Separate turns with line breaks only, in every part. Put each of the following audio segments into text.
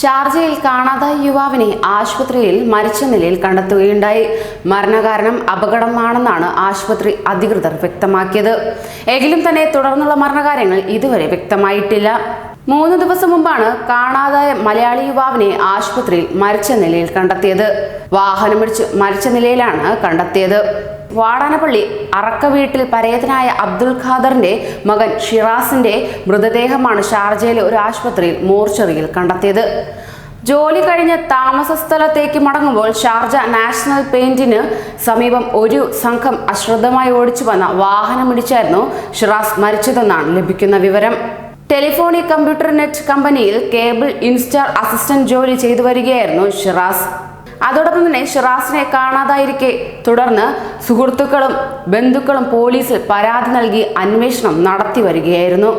ഷാർജയിൽ കാണാതായ യുവാവിനെ ആശുപത്രിയിൽ മരിച്ച നിലയിൽ കണ്ടെത്തുകയുണ്ടായി. മരണകാരണം അപകടമാണെന്നാണ് ആശുപത്രി അധികൃതർ വ്യക്തമാക്കിയത്. എങ്കിലും തന്നെ തുടർന്നുള്ള മരണകാര്യങ്ങൾ ഇതുവരെ വ്യക്തമായിട്ടില്ല. 3 ദിവസം മുമ്പാണ് കാണാതായ മലയാളി യുവാവിനെ ആശുപത്രിയിൽ മരിച്ച നിലയിൽ കണ്ടെത്തിയത്. വാഹനമിടിച്ച് മരിച്ച നിലയിലാണ് കണ്ടെത്തിയത്. വാടാനപ്പള്ളി അറക്ക വീട്ടിൽ പരേതനായ അബ്ദുൽ ഖാദറിന്റെ മകൻ ഷിറാസിന്റെ മൃതദേഹമാണ് ഷാർജയിലെ ഒരു ആശുപത്രിയിൽ മോർച്ചറിയിൽ കണ്ടെത്തിയത്. ജോലി കഴിഞ്ഞ് താമസ സ്ഥലത്തേക്ക് മടങ്ങുമ്പോൾ ഷാർജ നാഷണൽ പെയിന്റിന് സമീപം ഒരു സംഘം അശ്രദ്ധമായി ഓടിച്ചു വന്ന വാഹനമിടിച്ചായിരുന്നു ഷിറാസ് മരിച്ചതെന്നാണ് ലഭിക്കുന്ന വിവരം. ടെലിഫോണിക് കമ്പ്യൂട്ടർ നെറ്റ് കമ്പനിയിൽ കേബിൾ ഇൻസ്റ്റാൾ അസിസ്റ്റന്റ് ജോലി ചെയ്തു വരികയായിരുന്നു ഷിറാസ്. അതോടൊപ്പം തന്നെ ഷിറാസിനെ കാണാതായിരിക്കെ തുടർന്ന് സുഹൃത്തുക്കളും ബന്ധുക്കളും പോലീസിൽ പരാതി നൽകി അന്വേഷണം നടത്തി വരികയായിരുന്നു.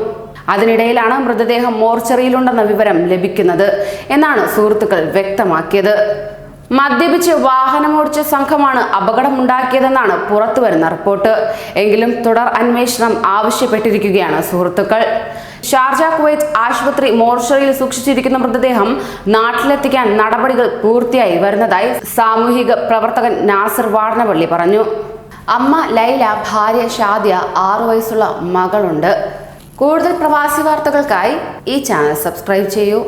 അതിനിടയിലാണ് മൃതദേഹം മോർച്ചറിയിലുണ്ടെന്ന വിവരം ലഭിക്കുന്നത് എന്നാണ് സുഹൃത്തുക്കൾ വ്യക്തമാക്കിയത്. മദ്യപിച്ച് വാഹനമോടിച്ച സംഘമാണ് അപകടമുണ്ടാക്കിയതെന്നാണ് പുറത്തുവരുന്ന റിപ്പോർട്ട്. എങ്കിലും തുടർ അന്വേഷണം ആവശ്യപ്പെട്ടിരിക്കുകയാണ് സുഹൃത്തുക്കൾ. ഷാർജ കുവൈറ്റ് ആശുപത്രി മോർച്ചറിയിൽ സൂക്ഷിച്ചിരിക്കുന്ന മൃതദേഹം നാട്ടിലെത്തിക്കാൻ നടപടികൾ പൂർത്തിയായി വരുന്നതായി സാമൂഹിക പ്രവർത്തകൻ നാസർ വാടനപ്പള്ളി പറഞ്ഞു. അമ്മ ലൈല, ഭാര്യ ഷാദിയ, 6 വയസ്സുള്ള മകളുണ്ട്. കൂടുതൽ പ്രവാസി വാർത്തകൾക്കായി ഈ ചാനൽ സബ്സ്ക്രൈബ് ചെയ്യൂ.